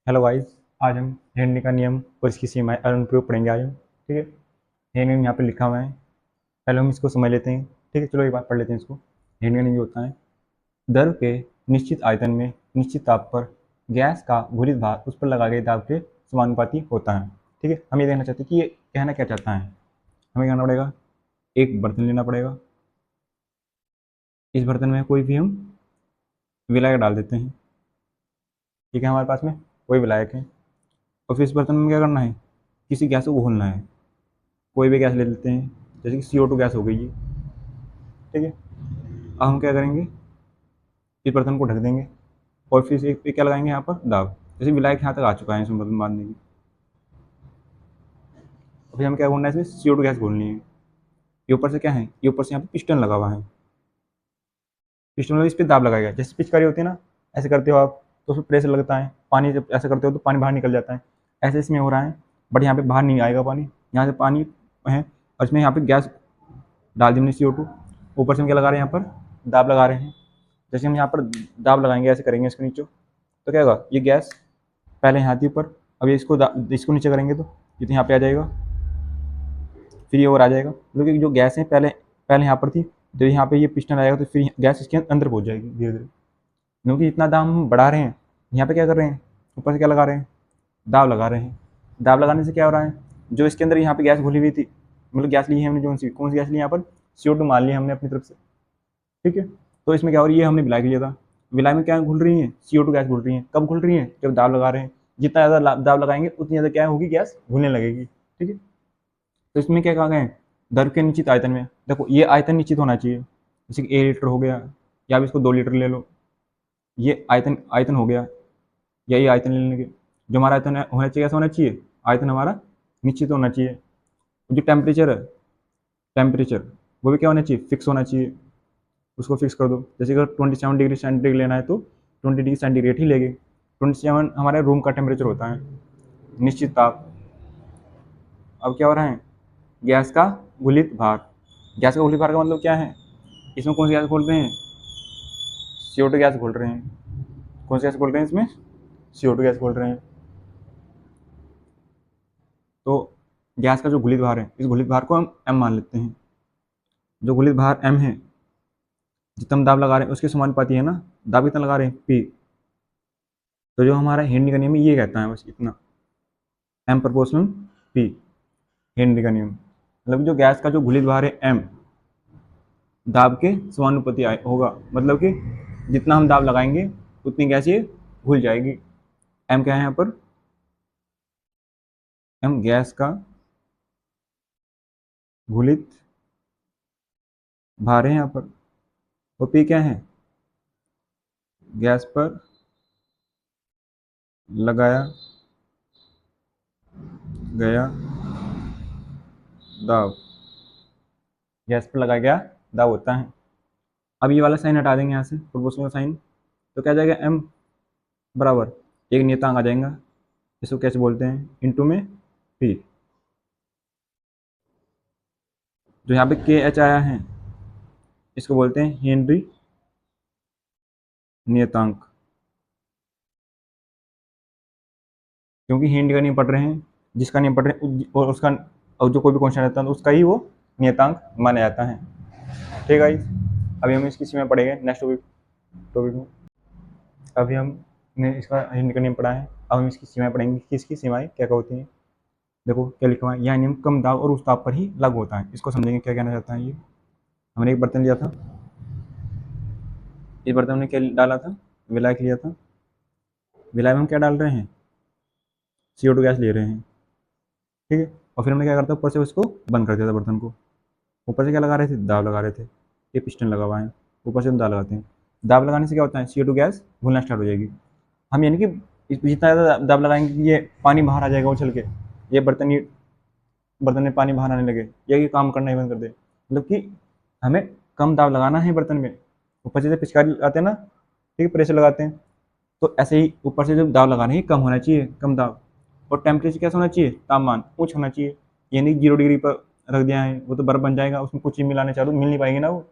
Hello guys. आज हम Henry का नियम और इसकी सीमाएं और अनुप्रयोग पढ़ेंगे आज हम। ठीक है। हेनरी यहाँ पे लिखा हुआ है। पहले हम इसको समझ लेते हैं। ठीक है, चलो एक बात पढ़ लेते हैं इसको। हेनरी का नियम जो होता है, द्रव के निश्चित आयतन में निश्चित ताप पर गैस का घुलित भार उस पर लगाए गए दाब के समानुपाती होता है। ठीक है, हम ये देखना चाहते हैं कि ये कहना क्या चाहता है। हमें क्या करना पड़ेगा, एक बर्तन लेना पड़ेगा। इस बर्तन में कोई भी हम विलायक डाल देते हैं। ठीक है, हमारे पास में कोई विलायक है और फिर इस बर्तन में क्या करना है, किसी गैस को घोलना है। कोई भी गैस ले लेते हैं, जैसे कि CO2 गैस हो गई ये। ठीक है, अब हम क्या करेंगे, इस बर्तन को ढक देंगे और फिर एक पे क्या लगाएंगे यहाँ पर दाब। जैसे विलायक यहाँ तक आ चुका है इसमें बर्तन बांधने की। फिर हम क्या घोलना है, इसमें CO2 गैस घोलनी है। ये ऊपर से क्या है, ये ऊपर से यहाँ पे पिस्टन लगा हुआ है। पिस्टन में इस पर दाब लगाएगा। जैसे पिचकारी होती है ना, ऐसे करते हो आप तो उसमें प्रेशर लगता है। पानी जब ऐसा करते हो तो पानी बाहर निकल जाता है। ऐसे इसमें हो रहा है, बट यहाँ पे बाहर नहीं आएगा पानी। यहाँ से पानी है और इसमें यहाँ पे गैस डाल दी हमने CO2। ऊपर से हम क्या लगा रहे हैं, यहाँ पर दाब लगा रहे हैं। जैसे हम यहाँ पर दाब लगाएंगे, ऐसे करेंगे इसके नीचे, तो क्या होगा, ये गैस पहले यहाँ थी ऊपर, अब ये इसको नीचे करेंगे तो ये तो यहाँ पे आ जाएगा, फिर ये और आ जाएगा। मतलब कि जो गैस है पहले पहले यहाँ पर थी, जब यहाँ पे ये पिस्टन आएगा तो फिर गैस इसके अंदर पहुँच जाएगी धीरे धीरे। क्योंकि इतना दाम हम बढ़ा रहे हैं, यहाँ पे क्या कर रहे हैं, ऊपर से क्या लगा रहे हैं, दाब लगा रहे हैं। दाब लगाने से क्या हो रहा है, जो इसके अंदर यहाँ पे गैस घुली हुई थी, मतलब गैस ली है हमने, कौन सी गैस ली यहाँ पर, CO2 मान लिया हमने अपनी तरफ से। ठीक है, तो इसमें क्या हो रही है, हमने विलायक लिया था। विलायक में क्या घुल रही है, CO2 गैस घुल रही है। कब घुल रही है, जब दाब लगा रहे हैं। जितना ज़्यादा दाब लगाएंगे उतनी ज़्यादा क्या होगी, गैस घुलने लगेगी। ठीक है, तो इसमें क्या कहा गया है, द्रव के निश्चित आयतन में। देखो ये आयतन निश्चित होना चाहिए, जैसे कि 1 लीटर हो गया, या आप इसको 2 लीटर ले लो। ये आयतन आयतन हो गया, या ये आयतन ले लेने के। जो हमारा आयतन होना चाहिए, ऐसा होना चाहिए, आयतन हमारा निश्चित होना चाहिए। जो टेम्परेचर है, टेम्परेचर वो भी क्या होना चाहिए, फिक्स होना चाहिए। उसको फिक्स कर दो। जैसे अगर 27 डिग्री सेंटीग्रेड लेना है तो 20 डिग्री सेंटीग्रेड ही लेंगे। 27 हमारे रूम का टेम्परेचर होता है, निश्चित ताप। अब क्या हो रहा है, गैस का घुलित भार। गैस का घुलित भार का मतलब क्या है, इसमें कौन सी गैस खोल रहे हैं, CO2 गैस खोल रहे हैं। कौन सी गैस खोल रहे हैं, इसमें CO2 गैस खोल रहे हैं। तो गैस का जो घुलित भार है, इस घुलित भार को हम m मान लेते हैं। जो घुलित भार m है, जितना हम दाब लगा रहे हैं उसके समानुपाती है ना। दाब कितना लगा रहे हैं, P। तो जो हमारा हेनरी का नियम ये कहता है बस इतना, m प्रोपोर्शनल P, हेनरी का नियम। मतलब जो गैस का जो घुलित भार है m, दाब के समानुपाती होगा। मतलब कि जितना हम दाब लगाएंगे उतनी गैस ये घुल जाएगी। m क्या है यहाँ पर, m गैस का घुलित भार है यहाँ पर। और P क्या है, गैस पर लगाया गया दाब। गैस पर लगाया गया दाब होता है। अब ये वाला साइन हटा देंगे यहाँ से, प्रोपोर्शनल साइन। तो क्या जाएगा, m बराबर एक नियतांक आ जाएगा, इसको कैसे बोलते हैं, इनटू में P। जो यहाँ पे KH आया है, इसको बोलते हैं हेनरी नियतांक। क्योंकि हेनरी का नियम पढ़ रहे हैं, जिसका नियम पढ़ रहे हैं और उसका, और जो कोई भी क्वेश्चन रहता है तो उसका ही वो नियतांक माना जाता है। ठीक है, अभी हम इसकी सीमा पढ़ेंगे नेक्स्ट टॉपिक में। अभी हमने इसका हेनरी का नियम पढ़ा है, अब हम इसकी सीमाएं पढ़ेंगे कि इसकी सीमाएं क्या क्या होती हैं। देखो क्या लिखा हुआ है, यह नियम कम दाब और उस ताप पर ही लागू होता है। इसको समझेंगे क्या कहना चाहता है ये। हमने एक बर्तन लिया था, इस बर्तन में क्या डाला था, विलायक लिया था। विलायक में हम क्या डाल रहे हैं, CO2 गैस ले रहे हैं। ठीक है, और फिर हमने क्या करता, ऊपर से उसको बंद कर दिया था बर्तन को। ऊपर से क्या लगा रहे थे, दाब लगा रहे थे। ये पिस्टन लगा हुआ है, ऊपर से हम दाब लगाते हैं। दाब लगाने से क्या होता है, CO2 गैस घुलना स्टार्ट हो जाएगी। हम यानी कि जितना ज़्यादा दाब लगाएंगे कि ये पानी बाहर आ जाएगा उछल के, ये बर्तन में पानी बाहर आने लगे, या ये काम करना ही बंद कर दे। मतलब कि हमें कम दाब लगाना है बर्तन में। ऊपर से जब पिचकारी आते हैं ना, ठीक है, प्रेशर लगाते हैं, तो ऐसे ही ऊपर से जब दाब लगाना है कम होना चाहिए, कम दाब। और टेम्परेचर कैसा होना चाहिए, तापमान ऊँच होना चाहिए। यानी 0 डिग्री पर रख दिया है, वो तो बर्फ बन जाएगा, उसमें कुछ चीज़ मिलाने चालू मिल नहीं पाएगी ना वो।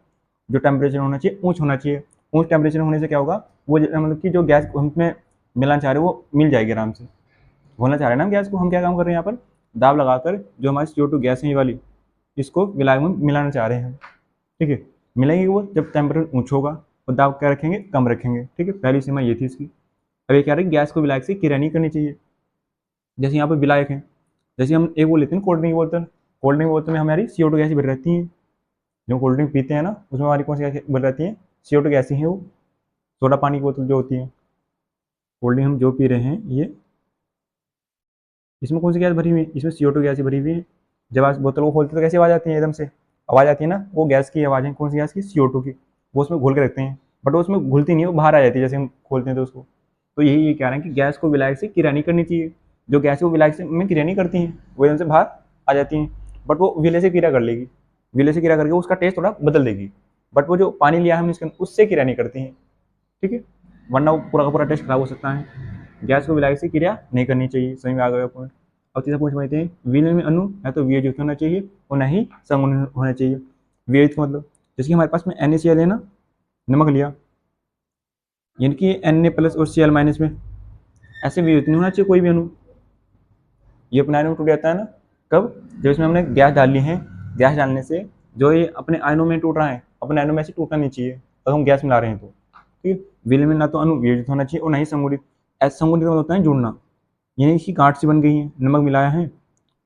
जो टेम्परेचर होना चाहिए ऊँच होना चाहिए। ऊँच टेम्परेचर होने से क्या होगा, वो मतलब कि जो गैस उसमें मिलाना चाह रहे हैं वो मिल जाएगी आराम से। घोलना चाह रहे हैं ना हम गैस को, हम क्या काम कर रहे हैं यहाँ पर, दाब लगाकर जो हमारी CO2 गैस है ये वाली, इसको विलायक में मिलाना चाह रहे हैं। ठीक है, मिलेंगे वो जब टेम्परेचर ऊँचा होगा और दाब क्या रखेंगे, कम रखेंगे। ठीक है, पहली सीमा ये थी इसकी। अब ये कह रहे हैं गैस को विलायक से क्रिया नहीं करनी चाहिए। जैसे यहाँ पर विलायक है, जैसे हम एक वो लेते हैं कोल्ड ड्रिंक बोतल, कोल्ड ड्रिंक बोतल में हमारी CO2 गैस भरी रहती है। जो कोल्ड ड्रिंक पीते हैं ना उसमें हमारी कौन सी गैस भरी रहती है, CO2 गैस ही है वो। सोडा पानी की बोतल जो होती है, कोल्ड ड्रिंक हम जो पी रहे हैं ये, इसमें कौन सी गैस भरी हुई है, इसमें CO2 गैस ही भरी हुई है। जब आप बोतल को खोलते तो कैसी आवाज़ आती है, एकदम से आवाज़ आती है ना, वो गैस की आवाज़ है। कौन सी गैस की, CO2 की। वो उसमें घोल के रखते हैं, बट वो उसमें घुलती नहीं है, वो बाहर आ जाती है जैसे हम खोलते हैं तो उसको। तो यही ये कह रहे हैं कि गैस को विलायक से क्रिया नहीं करनी चाहिए। जो गैस है वो विलायक से में क्रिया नहीं करती हैं, वो एकदम से बाहर आ जाती हैं, बट वो विलय से क्रिया कर लेगी। विलय से क्रिया करके उसका टेस्ट थोड़ा बदल देगी, बट वो जो पानी लिया है हमने इसके उससे क्रिया नहीं करती हैं। ठीक है, वरना वो पूरा का पूरा टेस्ट खराब हो सकता है। गैस को विलायक से क्रिया नहीं करनी चाहिए। समझ में आ गया पॉइंट। अब तीसरा पॉइंट समझते हैं, विलयन में अणु या तो वियोजित होना चाहिए और ना ही समूह होना चाहिए। वियोजित का मतलब जैसे कि हमारे पास में NaCl है ना, नमक लिया, यानी कि Na+ और Cl- में ऐसे वियोजित नहीं होना चाहिए कोई भी अणु। ये अपने आयनों में टूट जाता है ना, कब, जब इसमें हमने गैस डाली है, गैस डालने से जो ये अपने आयनों में टूट रहा है, अपने आयनों में ऐसे टूटना नहीं चाहिए अगर हम गैस मिला रहे हैं तो। ठीक है, विलयन में ना तो अणु वियोजित होना चाहिए और ना ही संगुणित। ऐसे संगुणित मतलब होता है जुड़ना, यानी कि गांठ सी बन गई है, नमक मिलाया है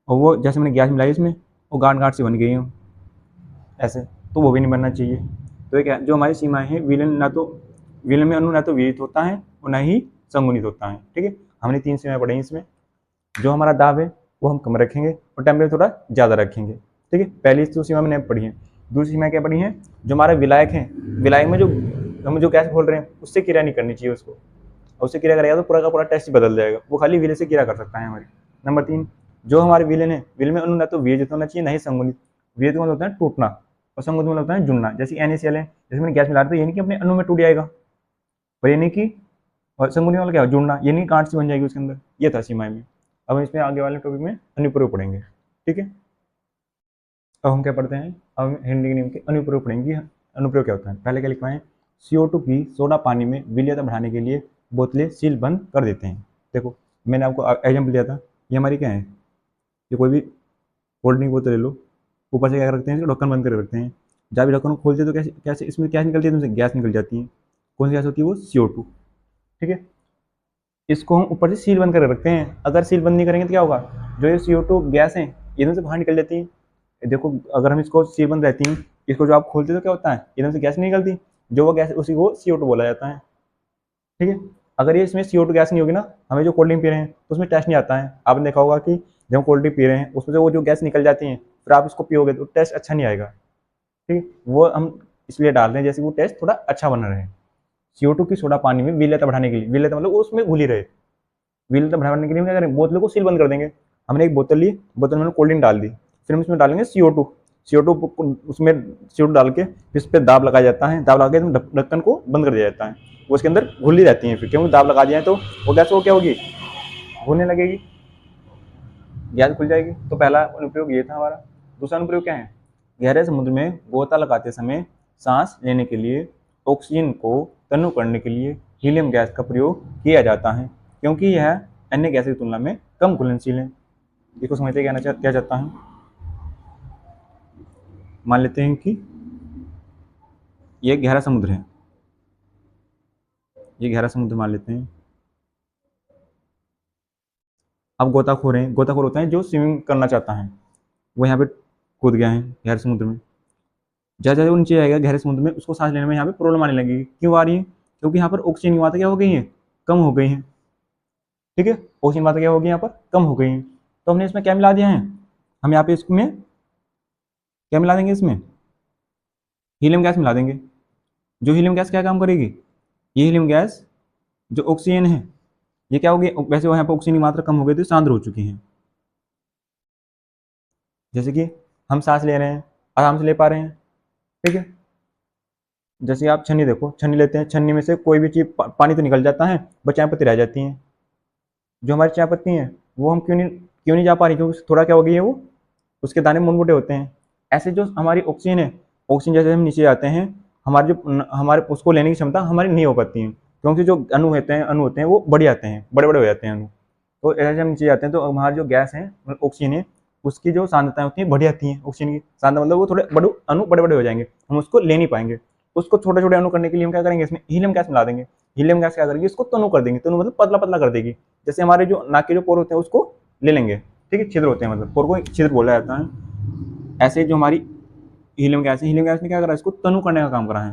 और वो जैसे मैंने गैस मिलाई इसमें, वो गांठ गांठ सी बन गई है ऐसे, तो वो भी नहीं बनना चाहिए। तो ये क्या, जो हमारी सीमाएं हैं, विलयन में अणु ना तो वियोजित होता है और ना ही संगुणित होता है। ठीक है, हमने 3 सीमाएं पढ़ी इसमें। जो हमारा दाब है वो हम कम रखेंगे और टेम्परेचर थोड़ा ज़्यादा रखेंगे। ठीक है, पहली तो सीमा मैंने पढ़ी है। दूसरी सीमा क्या पढ़ी है, जो हमारा विलायक है, विलायक में जो हम जो गैस खोल रहे हैं उससे क्रिया नहीं करनी चाहिए उसको, और उससे क्रिया करेगा तो पूरा का पूरा टेस्ट बदल जाएगा, वो खाली विलय से क्रिया कर सकता है हमारी। नंबर 3, जो हमारे विलयन है, विलयन में अणु ना तो वियोजित होना चाहिए ना ही संगुणित। वियोजित मतलब होता है टूटना और संगुणित मतलब होता है जुड़ना। जैसे NaCl है, जैसे मैंने गैस मिला रहा था, ये नहीं कि अपने अणु में टूट जाएगा, पर ये नहीं कि, और संगुणित मतलब क्या है, जुड़ना, ये नहीं गांठ सी बन जाएगी उसके अंदर। ये था सीमाएं में। अब हम इसमें आगे वाले टॉपिक में अनुप्रयोग पढ़ेंगे। ठीक है, अब हम क्या पढ़ते हैं, अब हम हेनरी के नियम के अनुप्रयोग पढ़ेंगे। अनुप्रयोग क्या होता है, पहले क्या लिखवाएं, CO2 की सोडा पानी में विलयता बढ़ाने के लिए बोतलें सील बंद कर देते हैं। देखो मैंने आपको एग्जाम्पल दिया था, ये हमारी क्या है, ये कोई भी कोल्ड ड्रिंक बोतल ले लो, ऊपर से क्या रखते हैं, इसको ढक्कन बंद कर रखते हैं। जब भी ढक्कन को खोलते हैं तो कैसे कैसे इसमें क्या निकलती है, तुमसे गैस निकल जाती है। कौन सी गैस होती है, वो CO2। ठीक है, इसको हम ऊपर से सील बंद कर रखते हैं। अगर सील बंद नहीं करेंगे तो क्या होगा, जो ये CO2 गैस है एकदम से बाहर निकल जाती है। देखो अगर हम इसको सील बंद रहती हैं, इसको जो आप खोलते तो क्या होता है, एकदम से गैस नहीं निकलती, जो वो गैस उसी को CO2 बोला जाता है। ठीक है, अगर ये इसमें CO2 गैस नहीं होगी ना, हमें जो कोल्ड ड्रिंक पी रहे हैं तो उसमें टेस्ट नहीं आता है। आपने देखा होगा कि जब हम कोल्ड ड्रिंक पी रहे हैं उसमें से वो जो गैस निकल जाती है, फिर आप इसको पियोगे तो टेस्ट अच्छा नहीं आएगा। ठीक है, वो हम इसलिए डाल रहे हैं जैसे वो टेस्ट थोड़ा अच्छा बना रहे। CO2 की सोडा पानी में विलयता बढ़ाने के लिए, विलयता मतलब वो उसमें घुली रहे, विलयता बढ़ाने के लिए हम क्या करें, बोतलों को सील बंद कर देंगे। हमने एक बोतल ली, बोतल में कोल्ड ड्रिंक डाल दी, फिर हम इसमें डालेंगे CO2 उसमें CO2 डाल के फिर इस पर दाब लगाया जाता है, दाब लगा के ढक्कन को बंद कर दिया जाता है। वो उसके अंदर घुली रहती है, फिर क्योंकि दाब लगा दिया है तो वो गैस वो क्या होगी, घुलने लगेगी, गैस खुल जाएगी। तो पहला अनुप्रयोग ये था हमारा। दूसरा अनुप्रयोग क्या है, गहरे समुद्र में गोता लगाते समय सांस लेने के लिए ऑक्सीजन को तनु करने के लिए हीलियम गैस का प्रयोग किया जाता है, क्योंकि यह अन्य गैस की तुलना में कम घुलनशील है। इसको समझते क्या चाहता है, मान लेते हैं कि ये गहरा समुद्र है, ये गहरा समुद्र मान लेते हैं। अब गोताखोर हैं, गोताखोर होता है जो स्विमिंग करना चाहता है, वो यहाँ पे कूद गया है गहरे समुद्र में। जैसे वो नीचे आएगा गहरे समुद्र में, उसको सांस लेने में यहाँ पे प्रॉब्लम आने लगेगी। क्यों आ रही है, क्योंकि यहाँ पर ऑक्सीजन की मात्रा क्या हो गई है, कम हो गई है। ठीक है, ऑक्सीजन की मात्रा क्या होगी यहाँ पर, कम हो गई है। तो हमने इसमें क्या मिला दिया है, हम यहाँ पे इसमें क्या मिला देंगे, इसमें हीलियम गैस मिला देंगे। जो हीलियम गैस क्या काम करेगी, ये हीलियम गैस जो ऑक्सीजन है ये क्या होगी, वैसे यहाँ पर ऑक्सीजन की मात्रा कम हो गई थी, सांद्र हो चुकी है। जैसे कि हम सांस ले रहे हैं, आराम से ले पा रहे हैं। ठीक है, जैसे आप छन्नी देखो, छन्नी लेते हैं, छन्नी में से कोई भी चीज़ पानी तो निकल जाता है, बस चाय पत्ती रह जाती हैं। जो हमारी चाय पत्ती हैं वो हम क्यों नहीं जा पा रही, क्योंकि थोड़ा क्या हो गई है, वो उसके दाने मुनमुटे होते हैं। ऐसे जो हमारी ऑक्सीजन है, ऑक्सीजन जैसे हम नीचे जाते हैं, हमारे उसको लेने की क्षमता हमारी नहीं हो पाती है, क्योंकि जो अणु होते हैं वो बढ़ जाते हैं, बड़े बड़े हो जाते हैं अणु। तो ऐसे हम नीचे जाते हैं तो हमारी जो गैस है ऑक्सीजन है, उसकी जो सांद्रताएं होती हैं बढ़ जाती हैं। ऑक्सीजन की सांद्रता मतलब वो थोड़े बड़े अणु बड़े बड़े हो जाएंगे, हम उसको ले नहीं पाएंगे। उसको छोटे छोटे अणु करने के लिए हम क्या करेंगे, इसमें हीलियम गैस मिला देंगे। हीलियम गैस क्या करेगी, इसको तनु कर देंगे। तनु मतलब पतला पतला कर देगी। जैसे हमारे जो नाक के जो पोर होते हैं उसको ले लेंगे, ठीक है, छिद्र होते हैं, मतलब पोर को छिद्र बोला जाता है। ऐसे जो हमारी हीलियम गैस है, हीलियम गैस ने क्या करा, इसको तनु करने का काम करा है,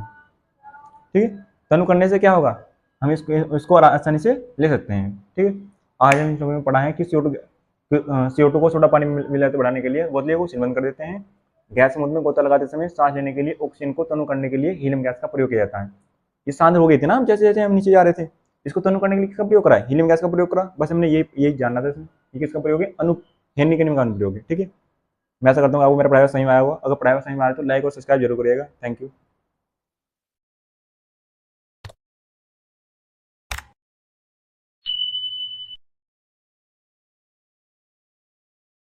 ठीक है। तनु करने से क्या होगा, हम इसको आसानी से ले सकते हैं, ठीक है। आज हम इस में पढ़ा है कि CO2 को सोडा पानी में मिलाते बढ़ाने के लिए बोतल को सील बंद कर देते हैं। गैस मुद्दे में गोता लगाते समय सांस लेने के लिए ऑक्सीजन को तनु करने के लिए हीलियम गैस का प्रयोग किया जाता है। ये सांद्र हो गई थी ना, जैसे जैसे हम नीचे जा रहे थे, इसको तनु करने के लिए किसका प्रयोग करा है, हीलियम गैस का प्रयोग करा। बस हमने यही जानना था, ये किसका प्रयोग है, हेनरी के नियम का अनुप्रयोग है, ठीक है। मैं ऐसा करता हूँ आपको मेरा पढ़ाया समझ में आया होगा। अगर पढ़ाया समझ में आया तो लाइक और सब्सक्राइब जरूर करिएगा। Thank you.